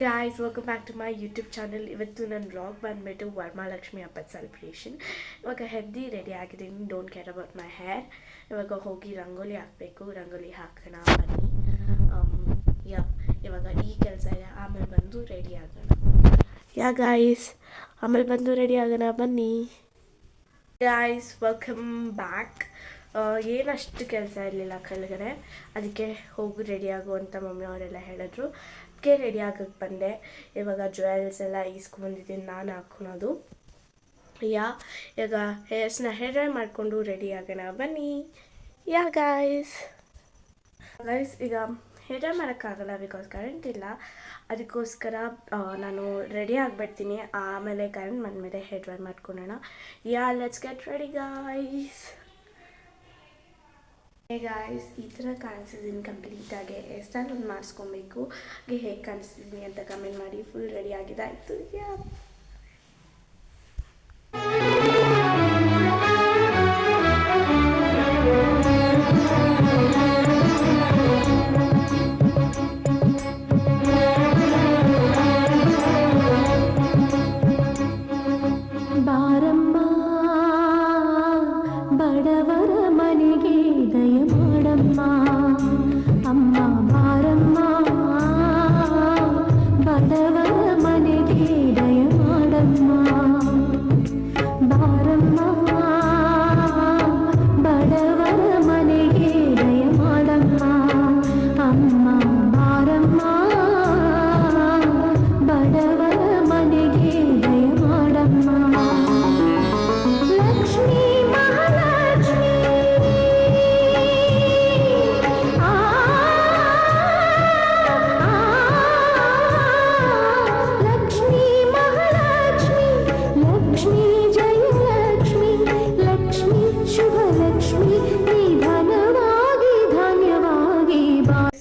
Guys, welcome back to my YouTube channel. ಇವತ್ತು ನನ್ನ vlog ಬಂದುಬಿಟ್ಟು ವರಮಹಾಲಕ್ಷ್ಮಿ ಹಬ್ಬದ ಸೆಲೆಬ್ರೇಷನ್. ಇವಾಗ ಹೆದ್ದಿ ರೆಡಿ ಆಗಿದ್ದೀನಿ. Don't care about my hair. ಇವಾಗ ಹೋಗಿ ರಂಗೋಲಿ ಹಾಕಬೇಕು. ರಂಗೋಲಿ ಹಾಕೋಣ ಬನ್ನಿ. ಇವಾಗ ಈ ಕೆಲಸ ಇದೆ, ಆಮೇಲೆ ಬಂದು ರೆಡಿ ಆಗೋಣ. ಗಾಯ್ಸ್, ಆಮೇಲೆ ಬಂದು ರೆಡಿ ಆಗೋಣ ಬನ್ನಿ. Guys, welcome back. ಏನಷ್ಟು ಕೆಲಸ ಇರಲಿಲ್ಲ ಕೆಳಗಡೆ, ಅದಕ್ಕೆ ಹೋಗಿ ರೆಡಿ ಆಗು ಅಂತ ಮಮ್ಮಿ ಅವರೆಲ್ಲ ಹೇಳಿದ್ರು. ಅದಕ್ಕೆ ರೆಡಿ ಆಗೋಕ್ಕೆ ಬಂದೆ. ಇವಾಗ ಜ್ಯುವೆಲ್ಸ್ ಎಲ್ಲ ಈಸ್ಕೊಂಡ್ಬಂದಿದ್ದೀನಿ, ನಾನು ಹಾಕ್ಕೊಳೋದು. ಈಗ ಹೇರ್ ಡ್ರೈ ಮಾಡಿಕೊಂಡು ರೆಡಿ ಆಗೋಣ ಬನ್ನಿ. ಗಾಯ್ಸ್ ಈಗ ಹೇರ್ ಡ್ರೈ ಮಾಡೋಕ್ಕಾಗಲ್ಲ, ಬಿಕಾಸ್ ಕರೆಂಟ್ ಇಲ್ಲ. ಅದಕ್ಕೋಸ್ಕರ ನಾನು ರೆಡಿ ಆಗಿಬಿಡ್ತೀನಿ. ಆಮೇಲೆ ಕರೆಂಟ್ ಬಂದಮೇಲೆ ಹೇರ್ ಡ್ರೈ ಮಾಡ್ಕೊಳ್ಳೋಣ. Let's get ready guys. Guys, ಈ ಥರ ಕಾಣಿಸಿದ್ದೀನಿ ಕಂಪ್ಲೀಟಾಗಿ. ಸ್ಟೈಲ್ ಒಂದು ಮಾಡಿಸ್ಕೊಬೇಕು. ಹೇಗೆ ಕಾಣಿಸ್ತಿದ್ದೀನಿ ಅಂತ ಕಮೆಂಟ್ ಮಾಡಿ. ಫುಲ್ ರೆಡಿ ಆಗಿದ್ದಾಯಿತು.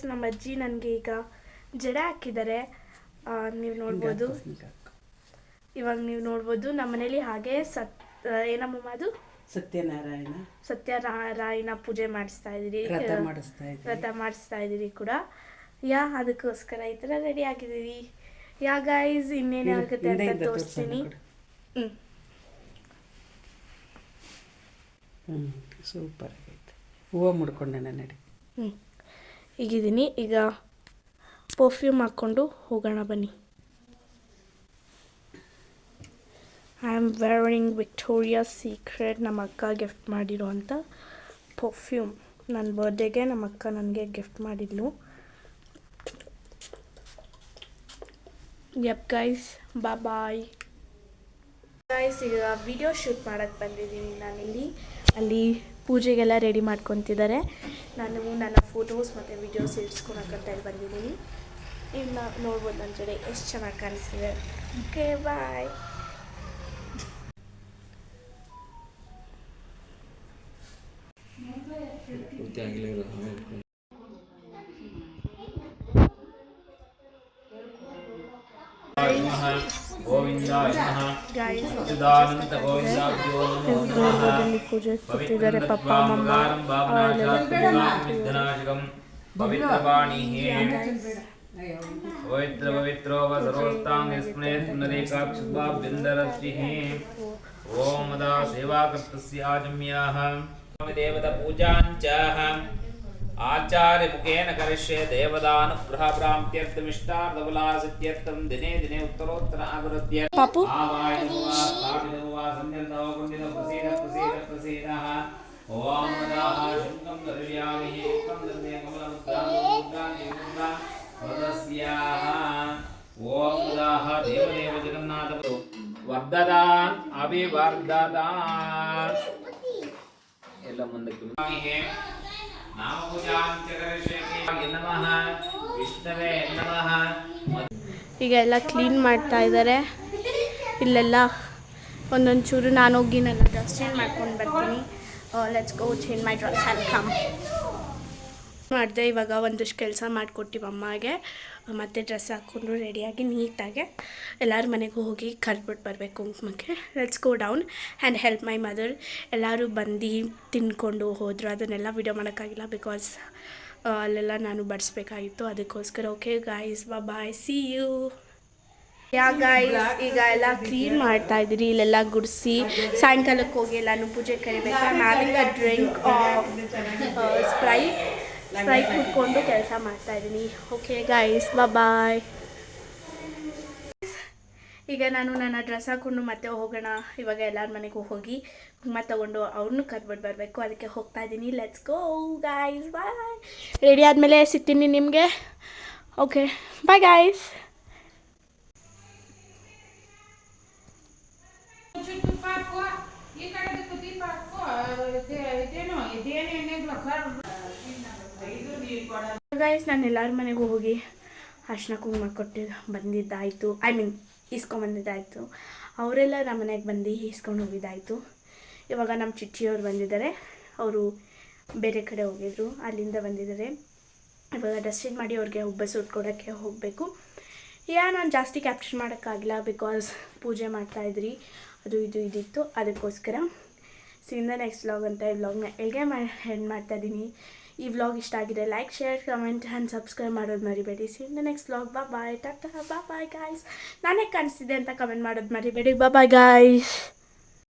ನಮ್ಮ ಅಜ್ಜಿ ನನಗೆ ಈಗ ಜಡೆ ಹಾಕಿದ್ದಾರೆ, ನೀವು ನೋಡ್ಬೋದು. ಇವಾಗ ನೀವು ನೋಡ್ಬೋದು, ನಮ್ಮ ಮನೇಲಿ ಹಾಗೆ ಏನಮ್ಮ ಅದು ಸತ್ಯನಾರಾಯಣ ಪೂಜೆ ಮಾಡಿಸ್ತಾ ಇದ್ದೀರಿ, ವ್ರತ ಮಾಡಿಸ್ತಾ ಇದ್ದೀರಿ ಕೂಡ. ಅದಕ್ಕೋಸ್ಕರ ಈ ಥರ ರೆಡಿ ಆಗಿದ್ದೀವಿ. ಗೈಸ್, ಇನ್ನೇನಾಗುತ್ತೆ ಅಂತ ತೋರಿಸ್ತೀನಿ. ಸೂಪರ್ ಆಗೈತೆ. ಹೂವು ಮುಡ್ಕೊಂಡೆ ನಡಿ. ಈಗಿದ್ದೀನಿ. ಈಗ ಪರ್ಫ್ಯೂಮ್ ಹಾಕ್ಕೊಂಡು ಹೋಗೋಣ ಬನ್ನಿ. I am wearing Victoria's secret. ನಮ್ಮ ಅಕ್ಕ ಗಿಫ್ಟ್ ಮಾಡಿರೋಂಥ ಪರ್ಫ್ಯೂಮ್. ನನ್ನ ಬರ್ಡೇಗೆ ನಮ್ಮ ಅಕ್ಕ ನನಗೆ ಗಿಫ್ಟ್ ಮಾಡಿದ್ಲು. ಗೈಸ್, ಬಾಯ್. ಗೈಸ್, ಈಗ ವಿಡಿಯೋ ಶೂಟ್ ಮಾಡೋಕ್ಕೆ ಬಂದಿದ್ದೀನಿ ನಾನಿಲ್ಲಿ. ಅಲ್ಲಿ ಪೂಜೆಗೆಲ್ಲ ರೆಡಿ ಮಾಡ್ಕೊತಿದ್ದಾರೆ. ನಾನು ನನ್ನ ಫೋಟೋಸ್ ಮತ್ತು ವೀಡಿಯೋಸ್ ಇಳಿಸ್ಕೊಳಕ್ಕಂತ ಇಲ್ಲಿ ಬಂದಿದ್ದೀನಿ. ಇನ್ನು ನೋಡ್ಬೋದು ನನ್ನ ಜಡೆ ಎಷ್ಟು ಚೆನ್ನಾಗಿ ಕಾಣಿಸ್ತಿದೆ. ಓಕೆ, ಬಾಯ್. ಪೂಜೆ ಕೂತಿದ್ದಾರೆ ಪಪ್ಪ ಮಮ್ಮ. ಓಂ ಮದ ಸೇವಾಕರ್ತಸ್ಯ ಆಜಮ್ಯಾಹ ದೇವತಾ ಪೂಜಾಂಚ ಆಚಾರ್ಯ ಮುಖೇನ ಕರಿಷ್ಯೆ. ದೇವದಾನುಗ್ರಹ ಪ್ರಾಪ್ತ್ಯರ್ಥಮಿಷ್ಟಾರ್ಥಫಲಾಸಿತ್ಯರ್ಥಂ ದಿನೇ ದಿನೇ ಉತ್ತರೋತ್ತರ ಅಭಿವೃದ್ಧ್ಯರ್ಥಂ ಪಾಪು ಓಂ ನಮಃ ಶಂಕಂ ದರ್ಶಯಾಮಿ ಏಕಂ ದಂದೇ ಕಮಲಮುದ್ರಾಂ ಓಂ ನಮಃ ದೇವದೇವ ಜಗನ್ನಾಥ ವರ್ಧದಾನ್ ಅಭಿವರ್ಧದಾನ್. ಎಲ್ಲ ಮುಂದಕ್ಕೆ ಈಗ ಎಲ್ಲ ಕ್ಲೀನ್ ಮಾಡ್ತಾ ಇದ್ದಾರೆ. ಇಲ್ಲೆಲ್ಲ ಒಂದೊಂದು ಚೂರು ನಾನು ಹೋಗಿ ನನ್ನ ಡ್ರೆಸ್ ಚೇಂಜ್ ಮಾಡ್ಕೊಂಡು ಬರ್ತೀನಿ. Let's go change my dress and come. ಮಾಡಿದೆ. ಇವಾಗ ಒಂದಷ್ಟು ಕೆಲಸ ಮಾಡಿಕೊಟ್ಟಿವಿ ಅಮ್ಮಗೆ. ಮತ್ತು ಡ್ರೆಸ್ ಹಾಕ್ಕೊಂಡು ರೆಡಿಯಾಗಿ ನೀಟಾಗಿ ಎಲ್ಲರ ಮನೆಗೂ ಹೋಗಿ ಕರೆದ್ಬಿಟ್ಟು ಬರಬೇಕು ಕುಂಕುಮಕ್ಕೆ. Let's go down and help my mother. ಎಲ್ಲರೂ ಬಂದು ತಿನ್ಕೊಂಡು ಹೋದರು. ಅದನ್ನೆಲ್ಲ ವಿಡಿಯೋ ಮಾಡೋಕ್ಕಾಗಿಲ್ಲ, ಬಿಕಾಸ್ ಅಲ್ಲೆಲ್ಲ ನಾನು ಬಡಿಸ್ಬೇಕಾಗಿತ್ತು. ಅದಕ್ಕೋಸ್ಕರ okay guys, bye, see you. Yeah guys ಈಗ ಎಲ್ಲ ಕ್ಲೀನ್ ಮಾಡ್ತಾ ಇದ್ದೀರಿ, ಇಲ್ಲೆಲ್ಲ ಗುಡಿಸಿ ಸಾಯಂಕಾಲಕ್ಕೆ ಹೋಗಿ ಎಲ್ಲಾನು ಪೂಜೆ ಕರಿಬೇಕು. ಮ್ಯಾಲಿಂಗ್ ಡ್ರಿಂಕ್ ಆಫ್ ಸ್ಪ್ರೈಟ್ ಕುಡ್ಕೊಂಡು ಕೆಲಸ ಮಾಡ್ತಾ ಇದ್ದೀನಿ. ಓಕೆ ಗೈಸ್, ಬಾಯ್. ಈಗ ನಾನು ನನ್ನ ಡ್ರೆಸ್ ಹಾಕ್ಕೊಂಡು ಮತ್ತೆ ಹೋಗೋಣ. ಇವಾಗ ಎಲ್ಲರ ಮನೆಗೂ ಹೋಗಿ ಕುಂಕುಮ ತೊಗೊಂಡು ಅವ್ರನ್ನೂ ಕರ್ಬಿಟ್ಟು ಬರಬೇಕು. ಅದಕ್ಕೆ ಹೋಗ್ತಾ ಇದ್ದೀನಿ. Let's go guys, bye. Ready ಆದಮೇಲೆ ಸಿಗ್ತೀನಿ ನಿಮಗೆ. Okay, bye guys. ಗೈಸ್, ನಾನು ಎಲ್ಲರ ಮನೆಗೂ ಹೋಗಿ ಅರ್ಶಿನ ಕುಂಕುಮ ಕೊಟ್ಟು ಬಂದಿದ್ದಾಯಿತು. ಇಸ್ಕೊಂಬಂದಿದ್ದಾಯಿತು. ಅವರೆಲ್ಲ ನಮ್ಮ ಮನೆಗೆ ಬಂದು ಇಸ್ಕೊಂಡು ಹೋಗಿದ್ದಾಯಿತು. ಇವಾಗ ನಮ್ಮ ಚಿಚ್ಚಿಯವ್ರು ಬಂದಿದ್ದಾರೆ. ಅವರು ಬೇರೆ ಕಡೆ ಹೋಗಿದ್ರು, ಅಲ್ಲಿಂದ ಬಂದಿದ್ದಾರೆ. ಇವಾಗ ಡಸ್ಟಿಂಗ್ ಮಾಡಿ ಅವ್ರಿಗೆ ಉಬ್ಬಸ ಉಟ್ಕೊಡೋಕ್ಕೆ ಹೋಗಬೇಕು. ನಾನು ಜಾಸ್ತಿ ಕ್ಯಾಪ್ಚರ್ ಮಾಡೋಕ್ಕಾಗಿಲ್ಲ, ಬಿಕಾಸ್ ಪೂಜೆ ಮಾಡ್ತಾಯಿದ್ರಿ, ಅದು ಇದಿತ್ತು. ಅದಕ್ಕೋಸ್ಕರ ಸಿಂದ ನೆಕ್ಸ್ಟ್ ವ್ಲಾಗ್ ಅಂತ ಈ ವ್ಲಾಗ್ನ ಎಲ್ಲಿಗೆ ಎಂಡ್ ಮಾಡ್ತಾಯಿದ್ದೀನಿ. ಈ ವ್ಲಾಗ್ ಇಷ್ಟ ಆಗಿದೆ like, share, comment and subscribe ಮಾಡೋದು ಮರಿಬೇಡಿ. ಸಿಂದ ನೆಕ್ಸ್ಟ್ ವ್ಲಾಗ್. ಬಾಯ್, ಟಾಟಾ, ಬಾಯ್ ಗಾಯ್ಸ್. ನಾನೇ ಕಾಣಿಸ್ತಿದೆ ಅಂತ ಕಮೆಂಟ್ ಮಾಡೋದು ಮರಿಬೇಡಿ. Bye guys.